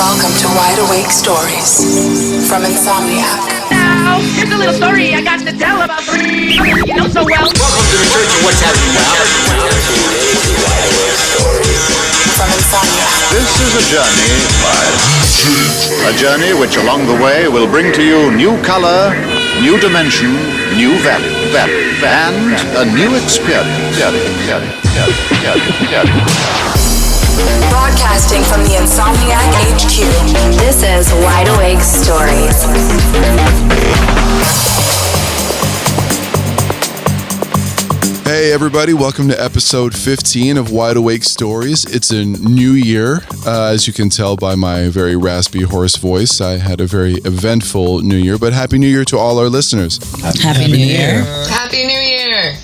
Welcome to Wide Awake Stories from Insomniac. Now, here's a little story I got to tell about three you know so well. Welcome to the Church of What's Happening Now. From Insomniac. This is a journey which along the way will bring to you new color, new dimension, new value, and a new experience. Broadcasting from the Insomniac HQ. This is Wide Awake Stories. Hey everybody, welcome to episode 15 of Wide Awake Stories. It's a new year. As you can tell by my very raspy, hoarse voice, I had a very eventful new year, but Happy New Year to all our listeners. Happy New Year. Happy New Year.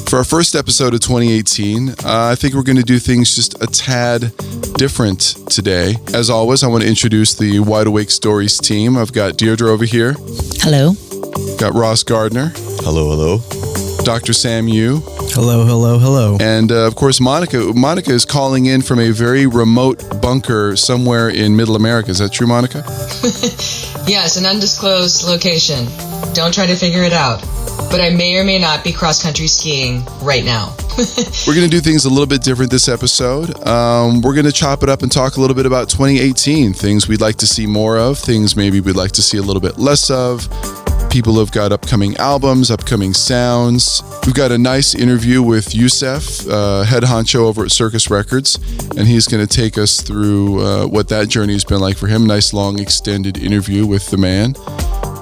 For our first episode of 2018, I think we're going to do things just a tad different today. As always, I want to introduce the Wide Awake Stories team. I've got Deirdre over here. Hello. Got Ross Gardner. Hello. Dr. Sam Yu. Hello. And of course, Monica. Monica is calling in from a very remote bunker somewhere in Middle America. Is that true, Monica? Yes, an undisclosed location. Don't try to figure it out. But I may or may not be cross-country skiing right now. We're going to do things a little bit different this episode. We're going to chop it up and talk a little bit about 2018. Things we'd like to see more of. Things maybe we'd like to see a little bit less of. People who've got upcoming albums, upcoming sounds. We've got a nice interview with Yousef, head honcho over at Circus Records, and he's going to take us through what that journey has been like for him. Nice, long, extended interview with the man.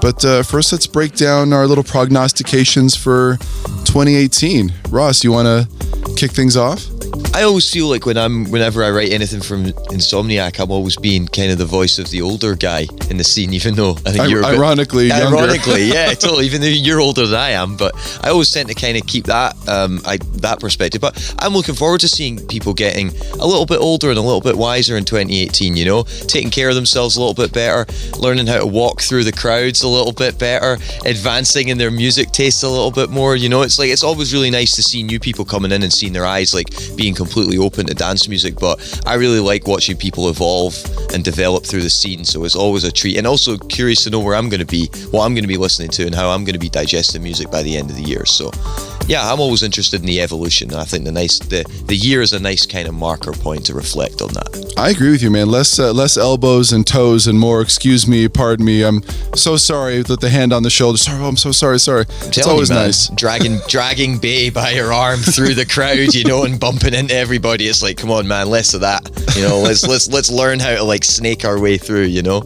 But first, let's break down our little prognostications for 2018. Ross, you want to kick things off? I always feel like whenever I write anything from Insomniac, I'm always being kind of the voice of the older guy in the scene, even though I think you're ironically younger. Ironically, yeah, totally. Even though you're older than I am, but I always tend to kind of keep that that perspective. But I'm looking forward to seeing people getting a little bit older and a little bit wiser in 2018. You know, taking care of themselves a little bit better, learning how to walk through the crowds a little bit better, advancing in their music tastes a little bit more. You know, it's always really nice to see new people coming in and seeing their eyes like being completely open to dance music, but I really like watching people evolve and develop through the scene, so it's always a treat, and also curious to know where I'm going to be, what I'm going to be listening to, and how I'm going to be digesting music by the end of the year. So yeah, I'm always interested in the evolution, and I think the year is a nice kind of marker point to reflect on that. I agree with you, man. Less elbows and toes and more excuse me, pardon me, I'm so sorry, with the hand on the shoulder. Sorry, I'm so sorry. It's always you, man, nice. Dragging Bay by her arm through the crowd, you know, and bumping into everybody. It's like, come on, man, less of that. You know, let's learn how to like snake our way through, you know.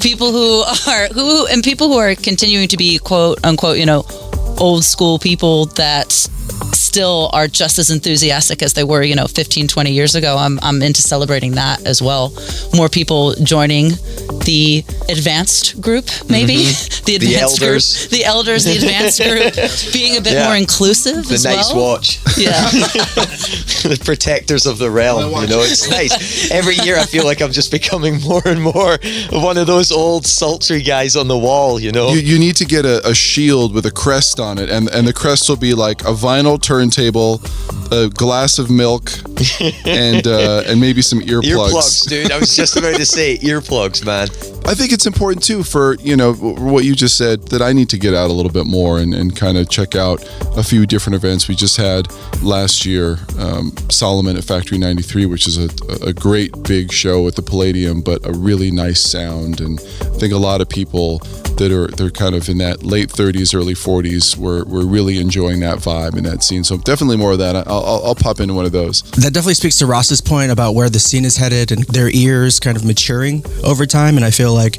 People who are continuing to be quote unquote, you know, old school people that still are just as enthusiastic as they were, you know, 15, 20 years ago. I'm into celebrating that as well. More people joining the advanced group, maybe. Mm-hmm. The advanced the elders. group. The elders, the advanced group, being a bit more inclusive the as nice well. Watch. Yeah. The protectors of the realm, you know, it's nice. Every year I feel like I'm just becoming more and more one of those old sultry guys on the wall, you know. You need to get a shield with a crest on it, and the crest will be like a vinyl turntable, a glass of milk, and maybe some earplugs. Earplugs, dude. I was just about to say earplugs, man. I think it's important too for, you know, what you just said, that I need to get out a little bit more and kind of check out a few different events. We just had last year Solomon at Factory 93, which is a great big show at the Palladium, but a really nice sound. And I think a lot of people they're kind of in that late 30s, early 40s, we're really enjoying that vibe and that scene. So definitely more of that. I'll pop into one of those. That definitely speaks to Ross's point about where the scene is headed and their ears kind of maturing over time. And I feel like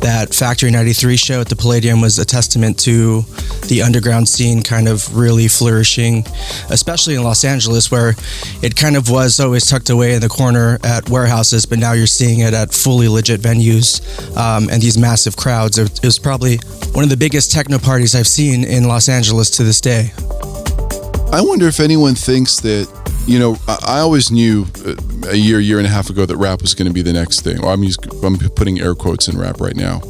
that Factory 93 show at the Palladium was a testament to the underground scene kind of really flourishing, especially in Los Angeles, where it kind of was always tucked away in the corner at warehouses, but now you're seeing it at fully legit venues and these massive crowds. It was probably one of the biggest techno parties I've seen in Los Angeles to this day. I wonder if anyone thinks that, you know, I always knew a year and a half ago that rap was going to be the next thing. Well, I'm putting air quotes in rap right now.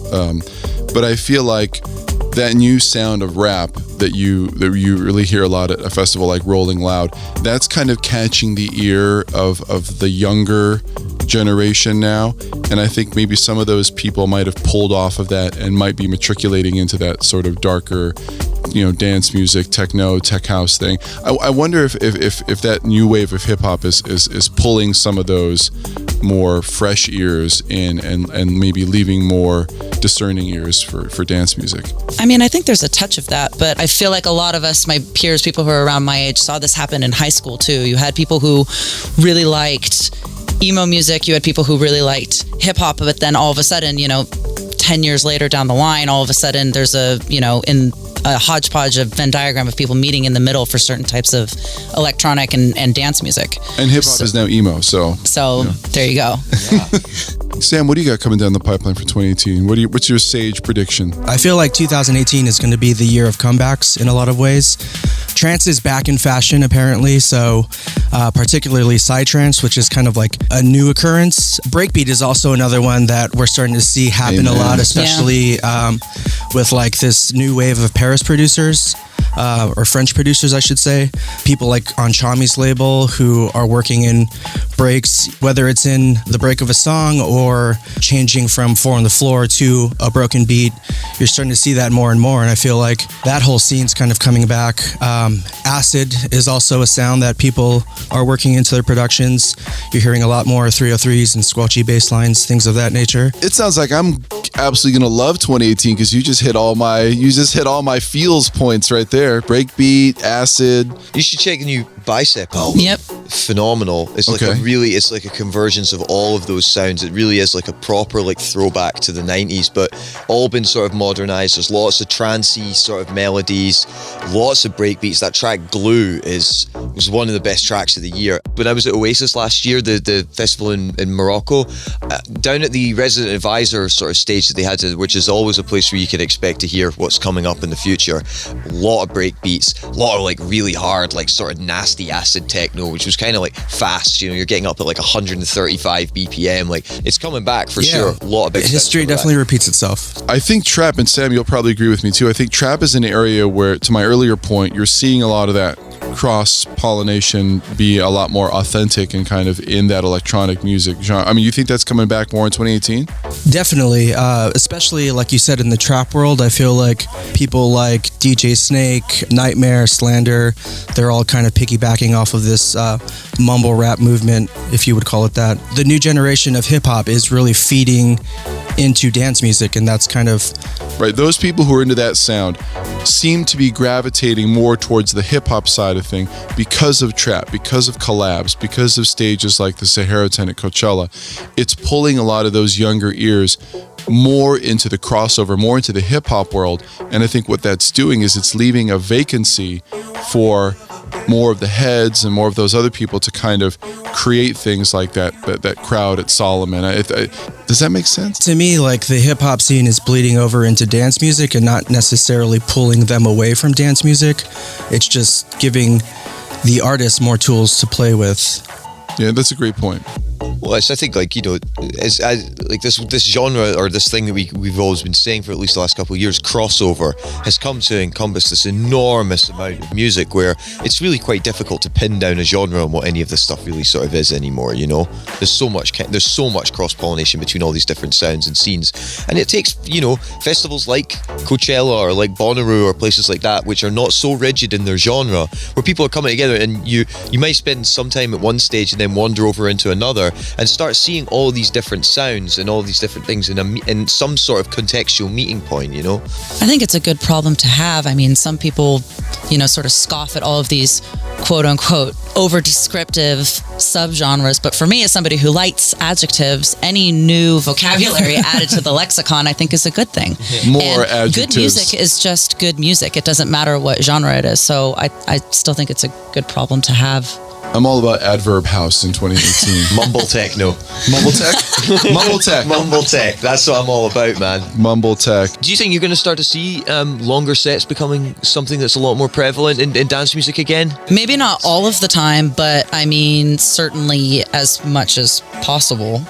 But I feel like that new sound of rap that you really hear a lot at a festival like Rolling Loud, that's kind of catching the ear of the younger generation now, and I think maybe some of those people might have pulled off of that and might be matriculating into that sort of darker, dance music, techno, tech house thing. I wonder if that new wave of hip hop is pulling some of those more fresh ears in and maybe leaving more discerning ears for dance music. I mean, I think there's a touch of that, but I feel like a lot of us, my peers, people who are around my age, saw this happen in high school too. You had people who really liked emo music, you had people who really liked hip hop, but then all of a sudden, 10 years later down the line, all of a sudden there's in a hodgepodge of Venn diagram of people meeting in the middle for certain types of electronic and dance music. And hip hop is now emo, so there you go. Sam, what do you got coming down the pipeline for 2018? What's your sage prediction? I feel like 2018 is going to be the year of comebacks in a lot of ways. Trance is back in fashion, apparently, so particularly psytrance, which is kind of like a new occurrence. Breakbeat is also another one that we're starting to see happen a lot, especially with like this new wave of Paris producers. Or French producers, I should say. People like on Chami's label who are working in breaks, whether it's in the break of a song or changing from 4 on the floor to a broken beat. You're starting to see that more and more, and I feel like that whole scene's kind of coming back. Acid is also a sound that people are working into their productions. You're hearing a lot more 303s and squelchy bass lines, things of that nature. It sounds like I'm absolutely gonna love 2018 because you just hit all my feels points right there. Breakbeat, acid. You should check the new Bicep album. Yep. Phenomenal. It's like it's like a convergence of all of those sounds. It really is like a proper like throwback to the 90s, but all been sort of modernized. There's lots of trancey sort of melodies, lots of breakbeats. That track Glue was one of the best tracks of the year. When I was at Oasis last year, the festival in Morocco, down at the resident advisor sort of stage that they had, which is always a place where you can expect to hear what's coming up in the future. A lot of breakbeats, a lot of like really hard, like sort of nasty acid techno, which was kind of like fast. You're getting up at like 135 BPM. Like it's coming back for sure. A lot of big history definitely repeats itself. I think trap, and Sam, you'll probably agree with me too. I think trap is an area where, to my earlier point, you're seeing a lot of that cross-pollination be a lot more authentic and kind of in that electronic music genre. I mean, you think that's coming back more in 2018? Definitely, especially like you said in the trap world. I feel like people like DJ Snake, Nightmare, Slander, they're all kind of piggybacking off of this mumble rap movement, if you would call it that. The new generation of hip-hop is really feeding into dance music, and that's kind of... Right, those people who are into that sound seem to be gravitating more towards the hip-hop side of thing because of trap, because of collabs, because of stages like the Sahara Tent at Coachella. It's pulling a lot of those younger ears more into the crossover, more into the hip-hop world, and I think what that's doing is it's leaving a vacancy for more of the heads and more of those other people to kind of create things like that crowd at Solomon. Does that make sense? To me, like the hip hop scene is bleeding over into dance music and not necessarily pulling them away from dance music. It's just giving the artists more tools to play with. Yeah, that's a great point. Well, I think like like this genre or this thing that we've always been saying for at least the last couple of years, crossover, has come to encompass this enormous amount of music where it's really quite difficult to pin down a genre on what any of this stuff really sort of is anymore. There's so much cross pollination between all these different sounds and scenes, and it takes festivals like Coachella or like Bonnaroo or places like that, which are not so rigid in their genre, where people are coming together and you might spend some time at one stage and then wander over into another and start seeing all these different sounds and all these different things in some sort of contextual meeting point, I think it's a good problem to have. I mean, some people, sort of scoff at all of these quote unquote over descriptive subgenres. But for me, as somebody who likes adjectives, any new vocabulary added to the lexicon, I think is a good thing. More and adjectives. Good music is just good music. It doesn't matter what genre it is. So I still think it's a good problem to have. I'm all about adverb house in 2018. Mumble techno. Mumble tech? Mumble tech. Mumble tech. That's what I'm all about, man. Mumble tech. Do you think you're going to start to see longer sets becoming something that's a lot more prevalent in dance music again? Maybe not all of the time, but I mean, certainly as much as possible.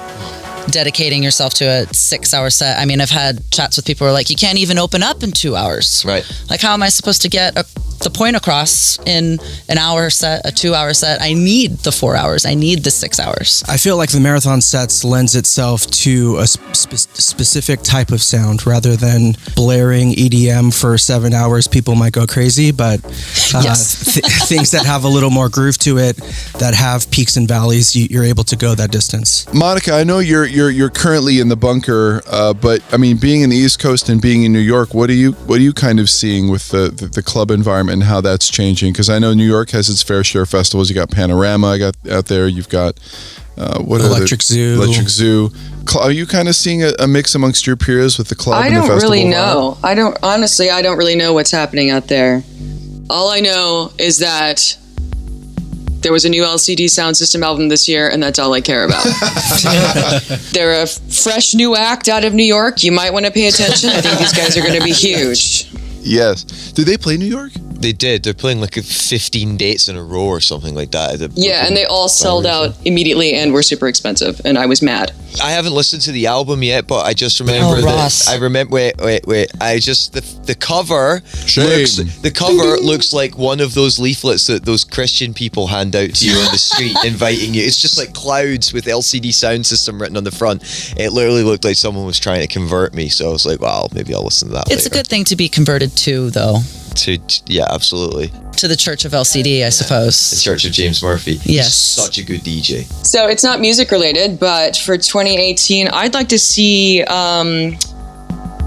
Dedicating yourself to a 6-hour set. I mean, I've had chats with people who are like, you can't even open up in 2 hours. Right. Like, how am I supposed to get the point across in an hour set, a 2-hour set. I need the 4 hours. I need the 6 hours. I feel like the marathon sets lends itself to a specific type of sound rather than blaring EDM for 7 hours. People might go crazy, but things that have a little more groove to it, that have peaks and valleys, you're able to go that distance. Monica, I know you're currently in the bunker, but I mean, being in the East Coast and being in New York, what are you kind of seeing with the club environment and how that's changing? Because I know New York has its fair share of festivals. You got Panorama, I got out there. You've got Electric Zoo. Are you kind of seeing a mix amongst your peers with the club and the festival? I don't really know. vibe? I don't really know what's happening out there. All I know is that there was a new LCD Sound System album this year, and that's all I care about. They're a fresh new act out of New York. You might want to pay attention. I think these guys are going to be huge. Yes. Did they play New York? They did. They're playing like 15 dates in a row or something like that. Yeah, and they all sold out immediately and were super expensive, and I was mad. I haven't listened to the album yet, but I just remember Ross. I remember. Wait. I just the cover. Shame. Looks like one of those leaflets that those Christian people hand out to you on the street, inviting you. It's just like clouds with LCD Sound System written on the front. It literally looked like someone was trying to convert me. So I was like, wow, maybe I'll listen to that. It's a good thing to be converted to, though. Yeah, absolutely. To the Church of LCD, I suppose. The Church of James Murphy. Yes. He's such a good DJ. So it's not music related, but for 2018, I'd like to see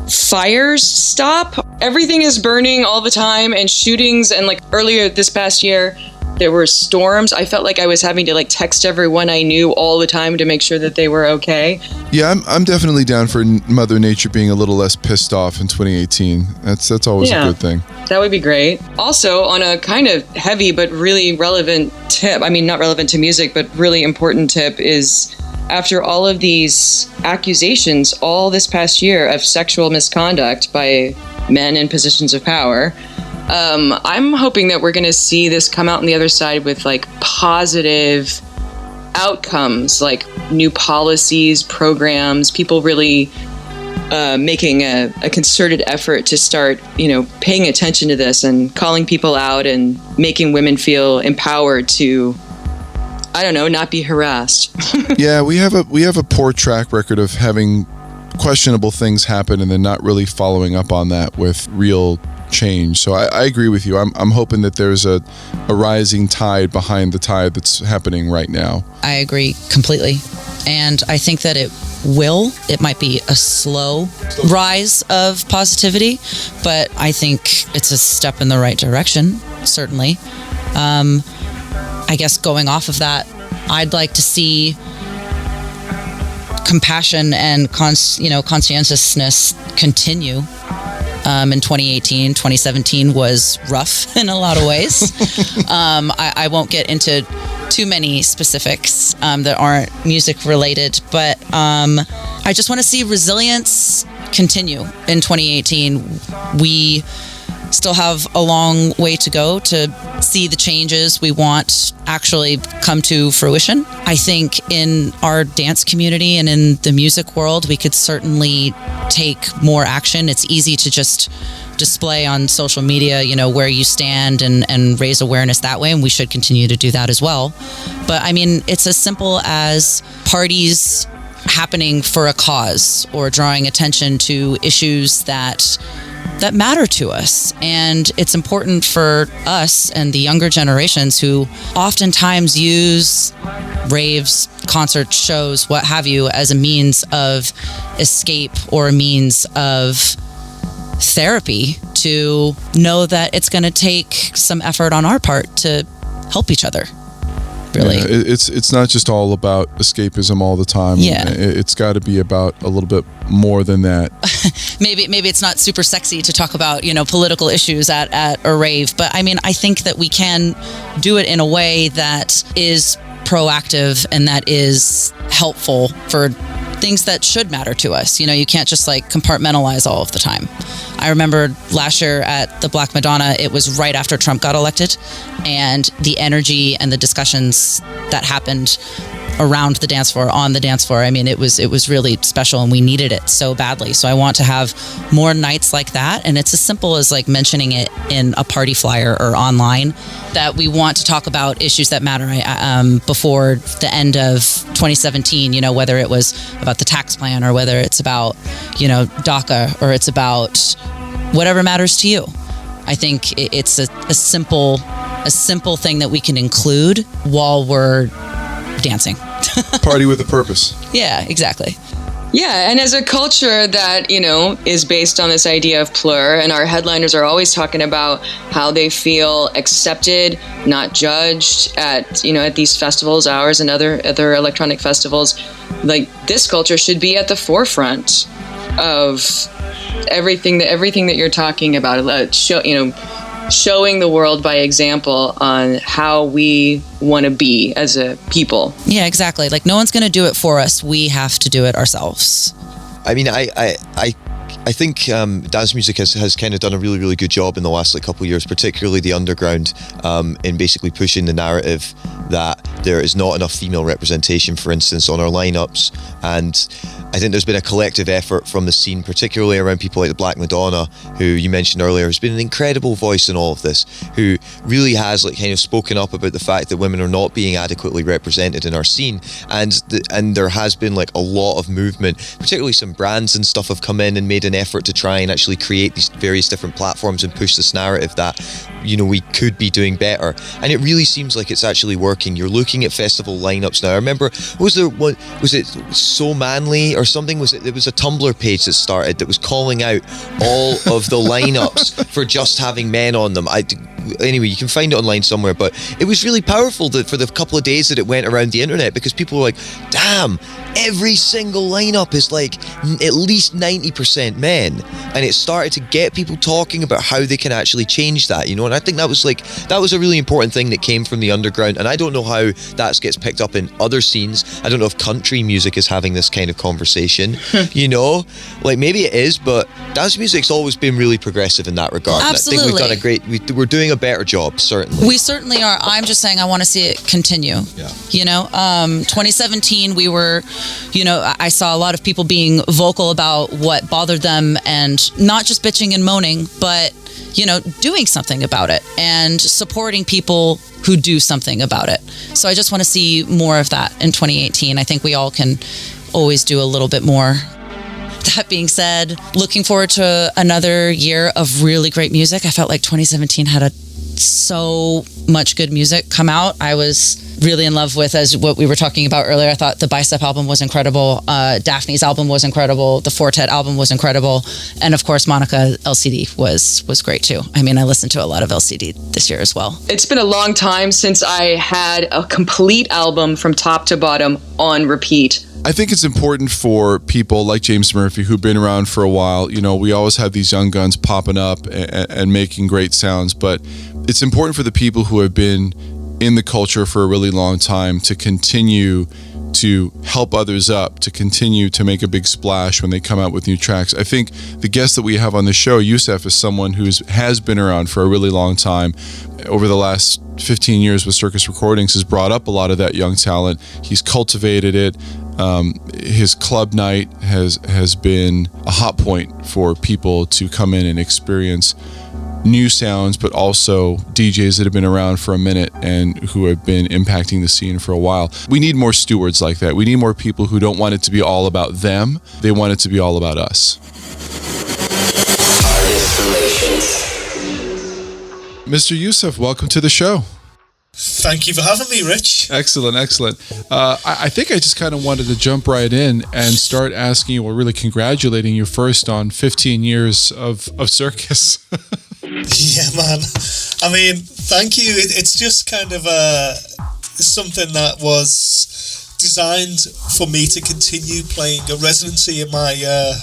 fires stop. Everything is burning all the time, and shootings, and like earlier this past year, there were storms. I felt like I was having to like text everyone I knew all the time to make sure that they were okay. Yeah, I'm definitely down for Mother Nature being a little less pissed off in 2018. That's always a good thing. That would be great. Also, on a kind of heavy but really relevant tip, I mean, not relevant to music, but really important tip is after all of these accusations all this past year of sexual misconduct by men in positions of power, I'm hoping that we're going to see this come out on the other side with like positive outcomes, like new policies, programs, people really making a concerted effort to start, paying attention to this and calling people out and making women feel empowered to, I don't know, not be harassed. Yeah, we have a poor track record of having questionable things happen and then not really following up on that with real change. So I agree with you. I'm hoping that there's a rising tide behind the tide that's happening right now. I agree completely. And I think that it might be a slow rise of positivity, but I think it's a step in the right direction, certainly. I guess going off of that, I'd like to see compassion and conscientiousness continue. In 2018, 2017 was rough in a lot of ways. I won't get into too many specifics that aren't music related, but I just want to see resilience continue in 2018. We still have a long way to go to see the changes we want actually come to fruition. I think in our dance community and in the music world, we could certainly take more action. It's easy to just display on social media, where you stand and raise awareness that way, and we should continue to do that as well. But I mean, it's as simple as parties happening for a cause or drawing attention to issues that matter to us. And it's important for us and the younger generations who oftentimes use raves, concerts, shows, what have you, as a means of escape or a means of therapy, to know that it's going to take some effort on our part to help each other. Really, yeah, it's not just all about escapism all the time. Yeah, it's got to be about a little bit more than that. maybe it's not super sexy to talk about political issues at a rave, but I mean, I think that we can do it in a way that is proactive and that is helpful for things that should matter to us. You can't just like compartmentalize all of the time. I remember last year at the Black Madonna, it was right after Trump got elected, and the energy and the discussions that happened around the dance floor, on the dance floor. I mean, it was really special, and we needed it so badly. So I want to have more nights like that. And it's as simple as like mentioning it in a party flyer or online, that we want to talk about issues that matter before the end of 2017, whether it was about the tax plan or whether it's about, DACA, or it's about whatever matters to you. I think it's a simple thing that we can include while we're dancing. Party with a purpose. Yeah, exactly. Yeah, and as a culture that, is based on this idea of plur, and our headliners are always talking about how they feel accepted, not judged at these festivals, ours and other electronic festivals, like this culture should be at the forefront of everything that you're talking about, showing the world by example on how we want to be as a people. Yeah, exactly. Like, no one's going to do it for us. We have to do it ourselves. I mean, I think dance music has kind of done a really, really good job in the last couple of years, particularly the underground, in basically pushing the narrative that there is not enough female representation, for instance, on our lineups. And I think there's been a collective effort from the scene, particularly around people like the Black Madonna, who you mentioned earlier, has been an incredible voice in all of this, who really has kind of spoken up about the fact that women are not being adequately represented in our scene. And there has been a lot of movement, particularly some brands and stuff have come in and made an effort to try and actually create these various different platforms and push this narrative that we could be doing better, and it really seems like it's actually working. You're looking at festival lineups now. I remember, was it So Manly or something? There was a Tumblr page that started that was calling out all of the lineups for just having men on them. Anyway, you can find it online somewhere, but it was really powerful for the couple of days that it went around the internet, because people were like, damn, every single lineup is at least 90% men, and it started to get people talking about how they can actually change that, and I think that was a really important thing that came from the underground. And I don't know how that gets picked up in other scenes. I don't know if country music is having this kind of conversation. Maybe it is, but dance music's always been really progressive in that regard. Absolutely. And I think we're doing a better job, certainly. We certainly are. I'm just saying I want to see it continue. Yeah. 2017, we were, I saw a lot of people being vocal about what bothered them, and not just bitching and moaning, but doing something about it and supporting people who do something about it. So I just want to see more of that in 2018. I think we all can always do a little bit more. That being said, looking forward to another year of really great music. I felt like 2017 had so much good music come out. I was really in love with, as what we were talking about earlier. I thought the Bicep album was incredible. Daphne's album was incredible. The Fortet album was incredible. And of course, Monica LCD was great too. I mean, I listened to a lot of LCD this year as well. It's been a long time since I had a complete album from top to bottom on repeat. I think it's important for people like James Murphy, who've been around for a while. We always have these young guns popping up and making great sounds, but it's important for the people who have been in the culture for a really long time to continue to help others up, to continue to make a big splash when they come out with new tracks. I think the guest that we have on the show, Youssef, is someone who has been around for a really long time. Over the last 15 years with Circus Recordings, has brought up a lot of that young talent. He's cultivated it. His club night has been a hot point for people to come in and experience new sounds, but also DJs that have been around for a minute and who have been impacting the scene for a while. We need more stewards like that. We need more people who don't want it to be all about them. They want it to be all about us. Mr. Youssef, welcome to the show. Thank you for having me, Rich. Excellent. I think I just kind of wanted to jump right in and start asking you, or really congratulating you first on 15 years of Circus. Yeah, man. I mean, thank you. It's just kind of something that was designed for me to continue playing a residency in my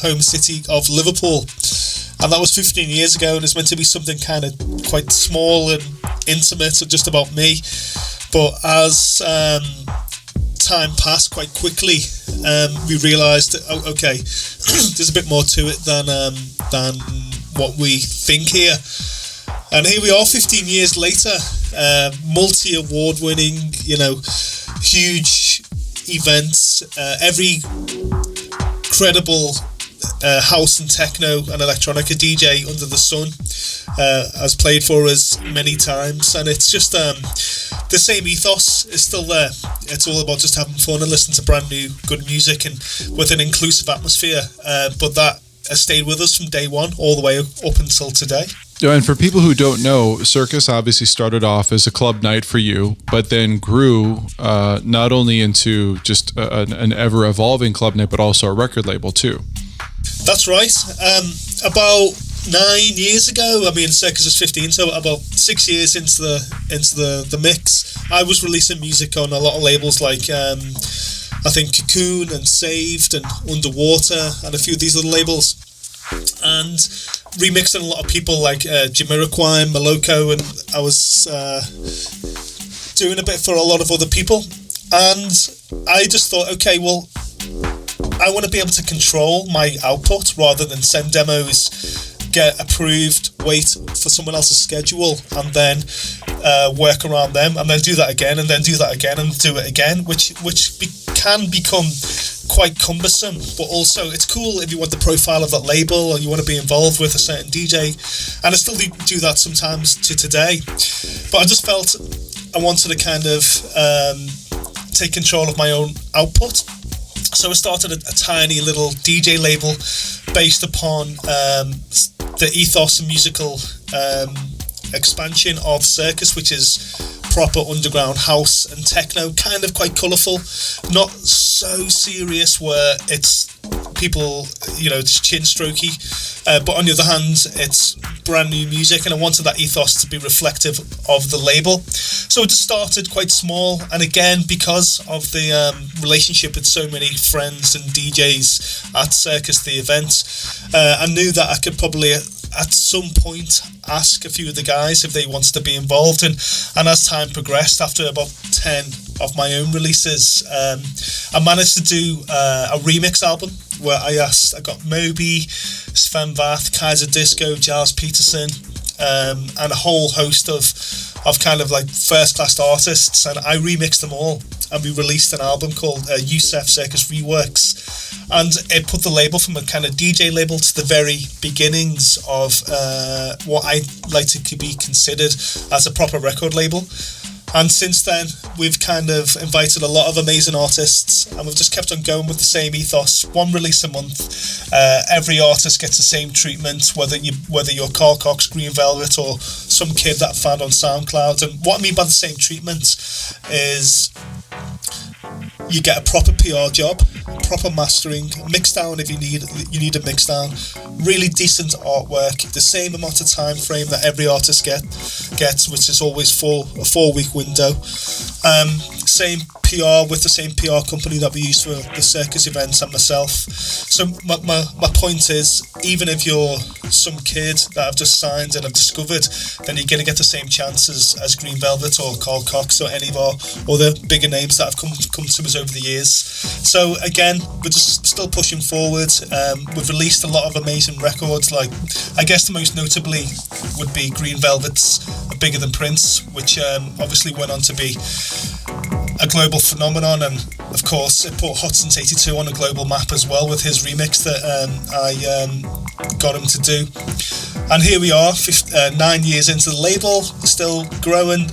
home city of Liverpool. And that was 15 years ago, and it's meant to be something kind of quite small and intimate and just about me. But as time passed quite quickly, we realised, okay, there's a bit more to it than what we think here. And here we are 15 years later, multi-award winning, huge events, every credible house and techno and electronica DJ under the sun has played for us many times, and it's just the same ethos is still there. It's all about just having fun and listening to brand new good music and with an inclusive atmosphere, but that has stayed with us from day one all the way up until today. And for people who don't know, Circus obviously started off as a club night for you, but then grew not only into just an ever-evolving club night, but also a record label too. That's right. About 9 years ago, I mean, Circus is 15, so about 6 years into the mix, I was releasing music on a lot of labels like I think Cocoon and Saved and Underwater and a few of these other labels, and remixing a lot of people like Jamiroquai and Moloko, and I was doing a bit for a lot of other people, and I just thought, okay, well, I want to be able to control my output rather than send demos, get approved, wait for someone else's schedule, and then work around them, and then do that again, and then do that again, and do it again, which can become quite cumbersome. But also, it's cool if you want the profile of that label or you want to be involved with a certain DJ, and I still do that sometimes to today. But I just felt I wanted to kind of take control of my own output. So I started a tiny little DJ label based upon the ethos and musical expansion of Circus, which is proper underground house and techno, kind of quite colourful, not so serious where it's people, it's chin strokey, but on the other hand, it's brand new music, and I wanted that ethos to be reflective of the label. So it just started quite small, and again, because of the relationship with so many friends and DJs at Circus, the event, I knew that I could probably at some point ask a few of the guys if they wanted to be involved, and as time progressed, after about 10 of my own releases, I managed to do a remix album where I got Moby, Sven Vath, Kaiser Disco, Giles Peterson, and a whole host of kind of like first class artists, and I remixed them all, and we released an album called Yousef Circus Reworks, and it put the label from a kind of DJ label to the very beginnings of what I like to be considered as a proper record label. And since then, we've kind of invited a lot of amazing artists, and we've just kept on going with the same ethos. One release a month. Every artist gets the same treatment, whether you're Carl Cox, Green Velvet, or some kid that I found on SoundCloud. And what I mean by the same treatment is you get a proper PR job, proper mastering, mix down if you need a mix down, really decent artwork, the same amount of time frame that every artist gets, which is always a 4-week window. Same PR with the same PR company that we use for the Circus events and myself. So my point is, even if you're some kid that I've just signed and I've discovered, then you're going to get the same chances as Green Velvet or Carl Cox or any of our other bigger names that have come to us over the years. So again, we're just still pushing forward. We've released a lot of amazing records, like I guess the most notably would be Green Velvet's Bigger Than Prince, which obviously went on to be a global phenomenon, and of course it put Hudson's 82 on a global map as well with his remix that I got him to do. And here we are, 9 years into the label, still growing,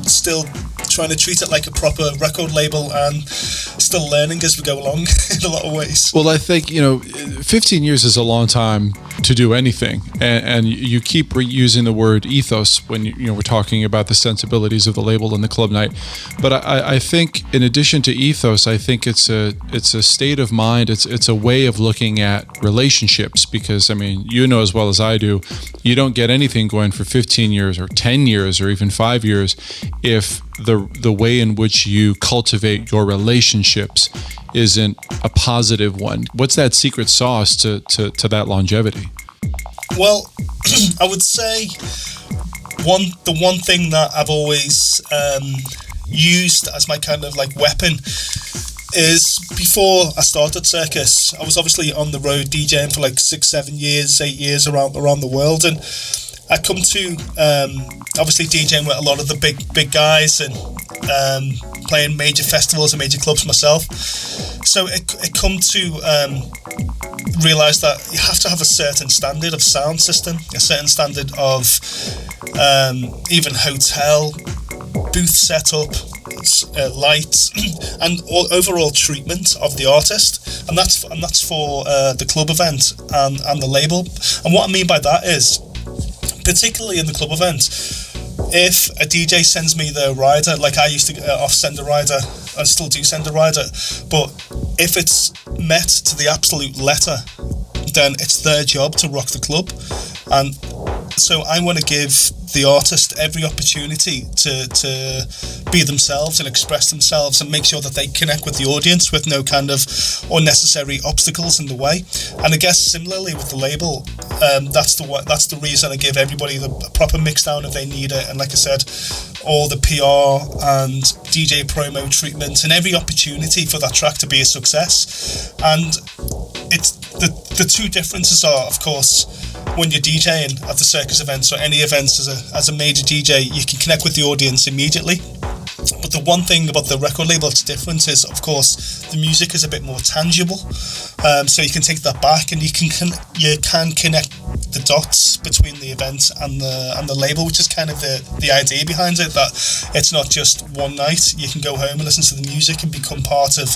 still trying to treat it like a proper record label, and still learning as we go along in a lot of ways. Well, I think 15 years is a long time to do anything, and you keep reusing the word ethos when we're talking about the sensibilities of the label and the club night. But I think in addition to ethos, I think it's a state of mind. It's a way of looking at relationships, because as well as I do, you don't get anything going for 15 years or 10 years or even 5 years if the way in which you cultivate your relationships isn't a positive one. What's that secret sauce to that longevity? Well, I would say the one thing that I've always used as my kind of like weapon is, before I started Circus, I was obviously on the road DJing for like 6-7 years, 8 years around the world, and I come to obviously DJing with a lot of the big guys and playing major festivals and major clubs myself. So it come to realise that you have to have a certain standard of sound system, a certain standard of even hotel, booth setup, lights, and overall treatment of the artist, and that's for the club event and the label. And what I mean by that is, particularly in the club event, if a DJ sends me the rider, like I used to off-send a rider, I still do send a rider, but if it's met to the absolute letter, then it's their job to rock the club. And so I want to give the artist every opportunity to be themselves and express themselves and make sure that they connect with the audience with no kind of unnecessary obstacles in the way. And I guess similarly with the label, that's the reason I give everybody the proper mix down if they need it. And like I said, all the PR and DJ promo treatment and every opportunity for that track to be a success. And it's the two differences are, of course, when you're DJing at the circus events or any events as a major DJ, you can connect with the audience immediately. But the one thing about the record label that's different is, of course, the music is a bit more tangible. So you can take that back and you can connect the dots between the event and the label, which is kind of the idea behind it, that it's not just one night. You can go home and listen to the music and become part of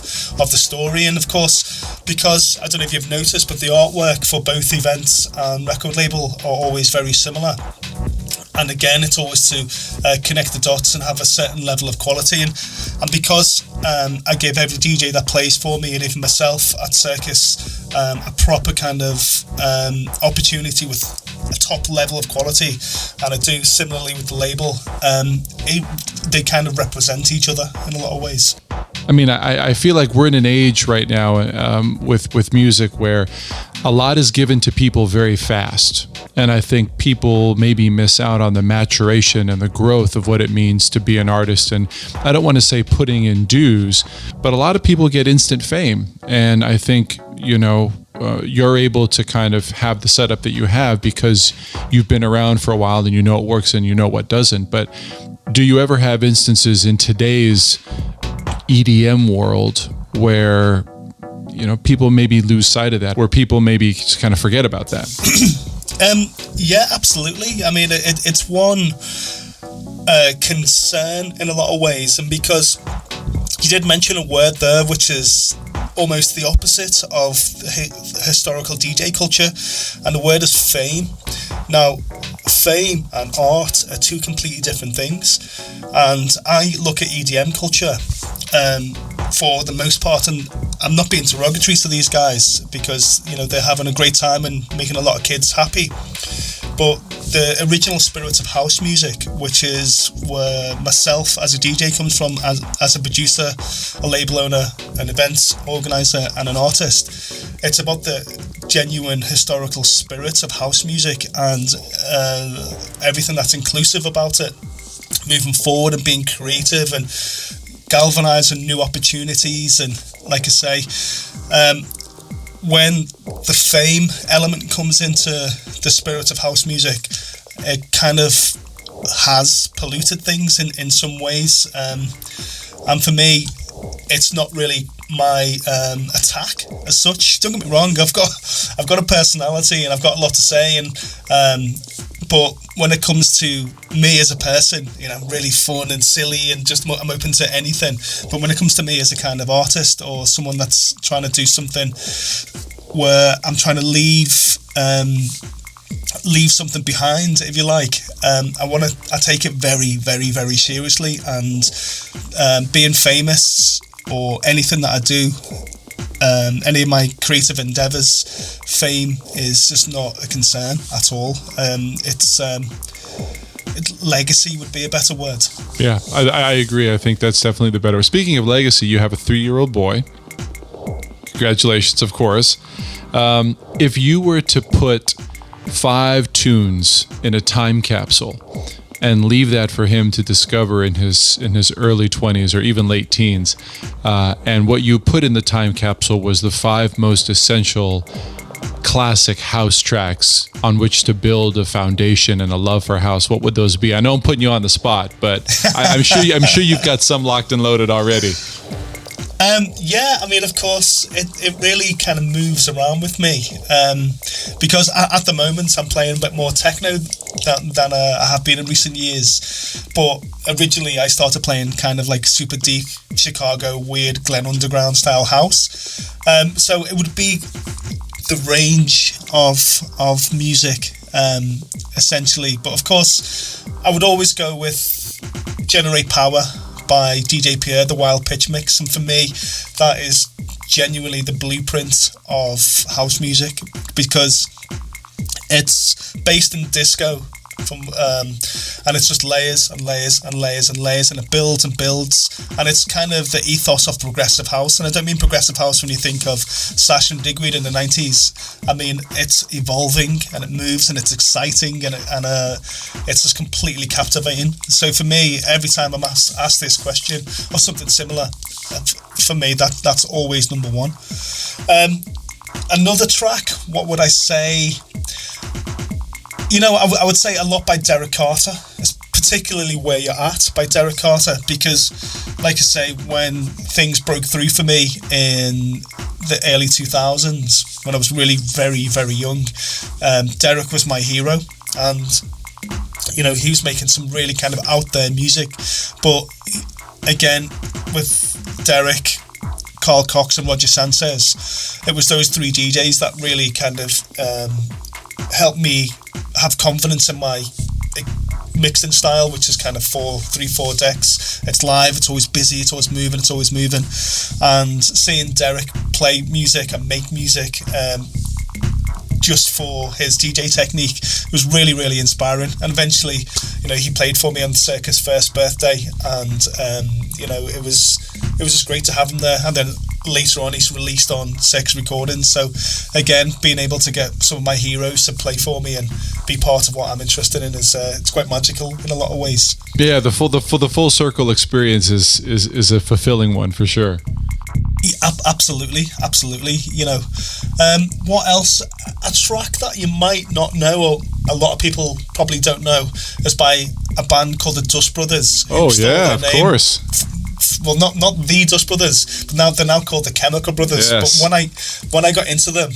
the story. And of course, because I don't know if you've noticed, but the artwork for both events and record label are always very similar. And again, it's always to connect the dots and have a certain level of quality. And because I give every DJ that plays for me, and even myself at Circus, a proper kind of opportunity with a top level of quality, and I do similarly with the label, they kind of represent each other in a lot of ways. I mean, I feel like we're in an age right now with music where a lot is given to people very fast. And I think people maybe miss out on the maturation and the growth of what it means to be an artist. And I don't want to say putting in dues, but a lot of people get instant fame. And I think, you're able to kind of have the setup that you have because you've been around for a while and you know what works and you know what doesn't. But do you ever have instances in today's EDM world where people maybe lose sight of that, where people maybe just kind of forget about that? Yeah, absolutely. I mean, it's one concern in a lot of ways, and because you did mention a word there which is almost the opposite of historical DJ culture, and the word is fame. Now, fame and art are two completely different things, and I look at EDM culture for the most part, and I'm not being derogatory to these guys because they're having a great time and making a lot of kids happy, but the original spirit of house music, which is where myself as a DJ comes from, as a producer, a label owner, an event organizer and an artist, it's about the genuine historical spirit of house music and everything that's inclusive about it, moving forward and being creative and galvanizing new opportunities. And like I say, when the fame element comes into the spirit of house music, it kind of has polluted things in some ways, and for me it's not really my attack as such. Don't get me wrong, I've got a personality and I've got a lot to say, and but when it comes to me as a person, really fun and silly and just I'm open to anything. But when it comes to me as a kind of artist or someone that's trying to do something where I'm trying to leave something behind, if you like, I take it very, very, very seriously, and being famous or anything that I do, any of my creative endeavors, fame is just not a concern at all. Legacy would be a better word. Yeah, I agree. I think that's definitely the better. Speaking of legacy, you have a 3-year-old boy. Congratulations, of course. If you were to put 5 tunes in a time capsule and leave that for him to discover in his early 20s or even late teens, and what you put in the time capsule was the 5 most essential classic house tracks on which to build a foundation and a love for house, what would those be? I know I'm putting you on the spot, but I'm sure you've got some locked and loaded already. Yeah, I mean, of course, it really kind of moves around with me, because at the moment I'm playing a bit more techno than I have been in recent years. But originally I started playing kind of like super deep Chicago, weird Glen Underground style house. So it would be the range of music, essentially. But of course, I would always go with Generate Power by DJ Pierre, the Wild Pitch Mix, and for me that is genuinely the blueprint of house music, because it's based in disco and it's just layers and layers and layers and layers, and it builds and builds, and it's kind of the ethos of progressive house. And I don't mean progressive house when you think of Sash and Digweed in the 90s. I mean, it's evolving and it moves and it's exciting, and it's just completely captivating. So for me, every time I'm asked this question or something similar, for me that's always number one. Another track, what would I say? You know, I would say a lot by Derek Carter, particularly Where You're At by Derek Carter, because, like I say, when things broke through for me in the early 2000s, when I was really very, very young, Derek was my hero, and, you know, he was making some really kind of out there music. But again, with Derek, Carl Cox and Roger Sanchez, it was those three DJs that really kind of helped me have confidence in my mixing style, which is kind of 3-4 decks. It's live, it's always busy, it's always moving, and seeing Derek play music and make music just for his DJ technique was really, really inspiring. And eventually, you know, he played for me on the Circus' first birthday, and you know, it was just great to have him there. And then later on, he's released on Circus Recordings. So again, being able to get some of my heroes to play for me and be part of what I'm interested in is it's quite magical in a lot of ways. Yeah, the full circle experience is a fulfilling one for sure. Yeah, absolutely. You know, what else? A track that you might not know, or a lot of people probably don't know, is by a band called the Dust Brothers. Oh yeah, of course. Well, not the Dust Brothers, but they're now called the Chemical Brothers. Yes. But when I got into them,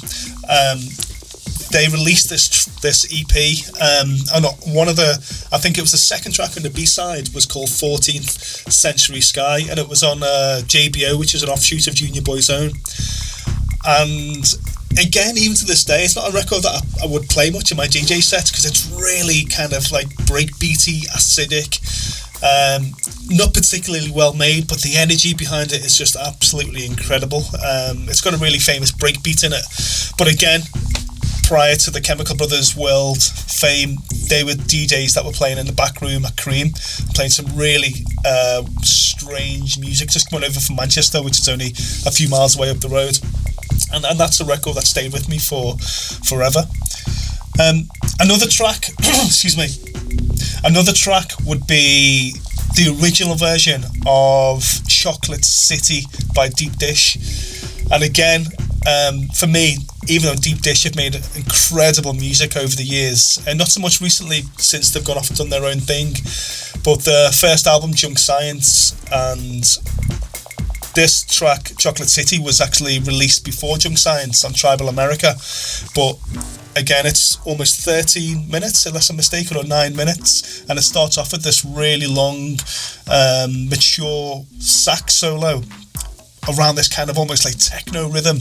they released this EP, and I think it was the second track on the B-side was called 14th Century Sky, and it was on JBO, which is an offshoot of Junior Boyzone. And again, even to this day, it's not a record that I would play much in my DJ sets, because it's really kind of like breakbeaty, acidic, not particularly well made, but the energy behind it is just absolutely incredible. It's got a really famous breakbeat in it, but again, prior to the Chemical Brothers world fame, they were DJs that were playing in the back room at Cream, playing some really strange music, just coming over from Manchester, which is only a few miles away up the road, and that's a record that stayed with me for forever. Another track another track would be the original version of Chocolate City by Deep Dish. And again, for me, even though Deep Dish have made incredible music over the years, and not so much recently since they've gone off and done their own thing, but the first album, Junk Science, and this track, Chocolate City, was actually released before Junk Science on Tribal America. But again, it's almost 13 minutes, unless I'm mistaken, or 9 minutes, and it starts off with this really long, mature sax solo around this kind of almost like techno rhythm.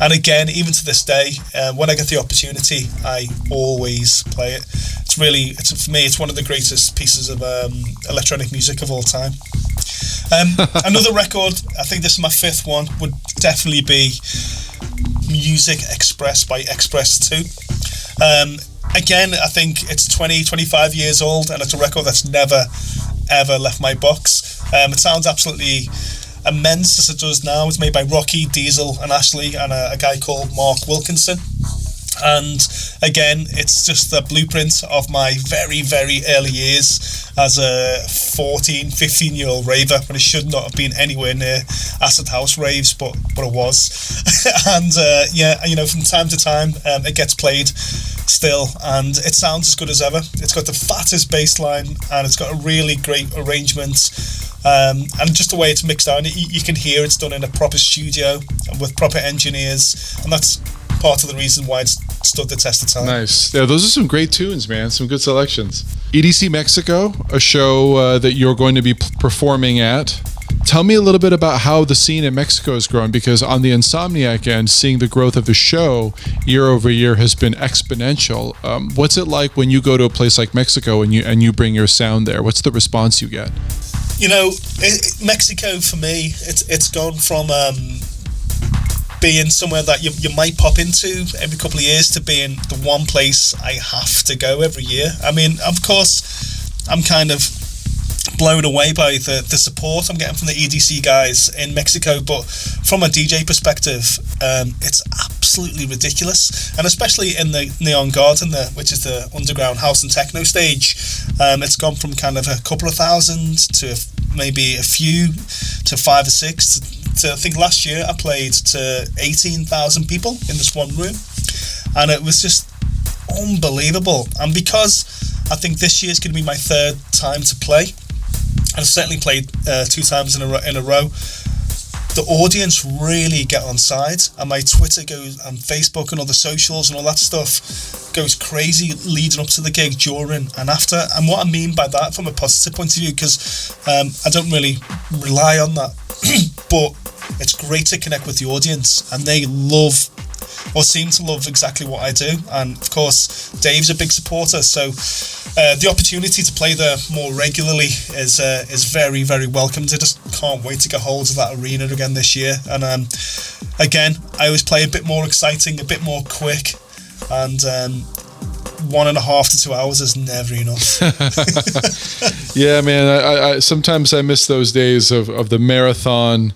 And again, even to this day, when I get the opportunity, I always play it. For me, it's one of the greatest pieces of electronic music of all time. Another record, I think this is my fifth one, would definitely be Music Express by Express 2. Again, I think it's 25 years old, and it's a record that's never ever left my box. It sounds absolutely immense as it does now. It's made by Rocky, Diesel and Ashley, and a guy called Mark Wilkinson. And again, it's just the blueprint of my very, very early years as a 14, 15-year-old raver, when I should not have been anywhere near acid house raves, but it was. And from time to time, it gets played still, and it sounds as good as ever. It's got the fattest bass line, and it's got a really great arrangement. And just the way it's mixed down, you can hear it's done in a proper studio with proper engineers, and that's part of the reason why it's stood the test of time. Nice. Yeah, those are some great tunes, man. Some good selections. EDC Mexico, a show that you're going to be performing at. Tell me a little bit about how the scene in Mexico has grown, because on the Insomniac end, seeing the growth of the show year over year has been exponential. What's it like when you go to a place like Mexico and you bring your sound there? What's the response you get? Mexico for me, it's gone from being somewhere that you might pop into every couple of years to being the one place I have to go every year. I mean, of course, I'm kind of blown away by the support I'm getting from the EDC guys in Mexico, but from a DJ perspective, it's absolutely ridiculous. And especially in the Neon Garden there, which is the underground house and techno stage, it's gone from kind of a couple of thousand to maybe a few to 5 or 6 to I think last year I played to 18,000 people in this one room, and it was just unbelievable. And because I think this year's going to be my third time to play, I've certainly played 2 times in a row. The audience really get on side, and my Twitter goes, and Facebook and all the socials and all that stuff goes crazy leading up to the gig, during and after. And what I mean by that from a positive point of view, because I don't really rely on that, but it's great to connect with the audience, and they love or seem to love exactly what I do. And of course, Dave's a big supporter, so the opportunity to play there more regularly is very, very welcomed. I just can't wait to get hold of that arena again this year. And again, I always play a bit more exciting, a bit more quick, and 1.5 to 2 hours is never enough. Yeah, man. I sometimes I miss those days of the marathon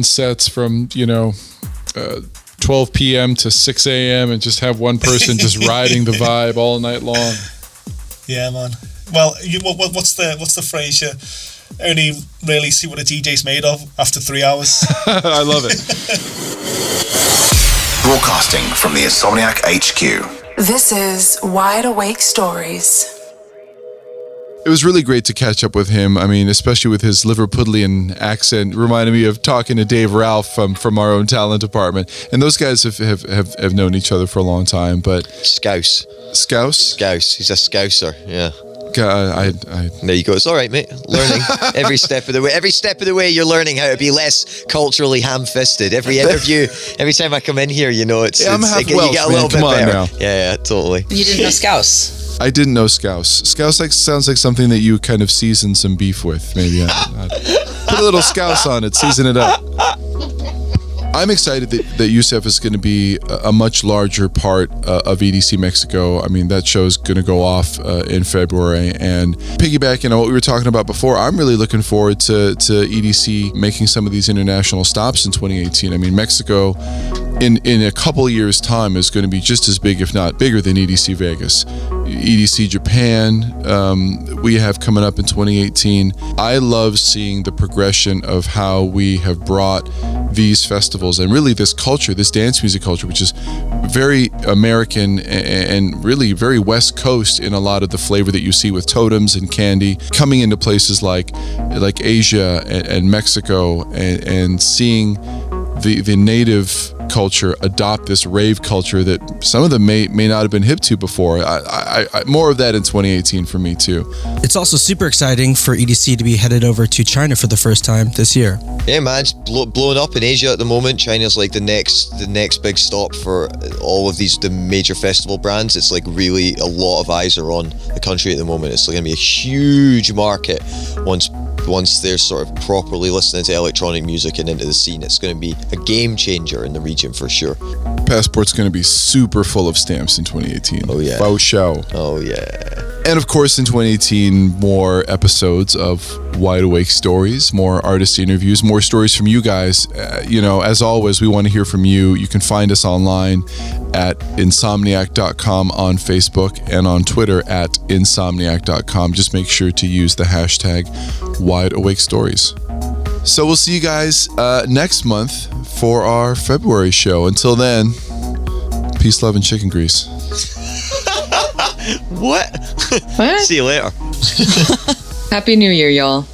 sets from 12 p.m. to 6 a.m. and just have one person just riding the vibe all night long. Yeah, man. Well, what's the phrase? You only really see what a DJ's made of after 3 hours. I love it. Broadcasting from the Insomniac HQ. This is Wide Awake Stories. It was really great to catch up with him. I mean, especially with his Liverpudlian accent, reminded me of talking to Dave Ralph from our own talent department. And those guys have known each other for a long time. But Scouse. He's a Scouser. Yeah. There you go. It's all right, mate. Learning every step of the way. Every step of the way, you're learning how to be less culturally ham-fisted. Every interview, every time I come in here, I'm half Welsh, you get a little bit better. Now. Yeah, totally. You didn't know Scouse? I didn't know Scouse. Scouse sounds like something that you kind of season some beef with. Maybe I'd put a little Scouse on it, season it up. I'm excited that Youssef is going to be a much larger part of EDC Mexico. I mean, that show's going to go off in February. And piggybacking on what we were talking about before, I'm really looking forward to EDC making some of these international stops in 2018. I mean, Mexico in a couple years' time is going to be just as big, if not bigger, than EDC Vegas. EDC Japan, we have coming up in 2018. I love seeing the progression of how we have brought these festivals and really this culture, this dance music culture, which is very American and really very West Coast in a lot of the flavor that you see with totems and candy, coming into places like Asia and Mexico, and seeing the native culture adopt this rave culture that some of them may not have been hip to before. I more of that in 2018 for me too. It's also super exciting for EDC to be headed over to China for the first time this year. Yeah, man, it's blowing up in Asia at the moment. China's like the next big stop for all of the major festival brands. It's like really a lot of eyes are on the country at the moment. It's going to be a huge market once they're sort of properly listening to electronic music and into the scene. It's going to be a game changer in the region for sure. Passport's going to be super full of stamps in 2018. Oh yeah. Faux show. Oh yeah. And of course, in 2018, more episodes of Wide Awake Stories, more artist interviews, more stories from you guys. As always, we want to hear from you. You can find us online at insomniac.com on Facebook and on Twitter at insomniac.com. Just make sure to use the hashtag Wide Awake Stories. So we'll see you guys next month for our February show. Until then, peace, love, and chicken grease. What? What? See you later. Happy New Year, y'all.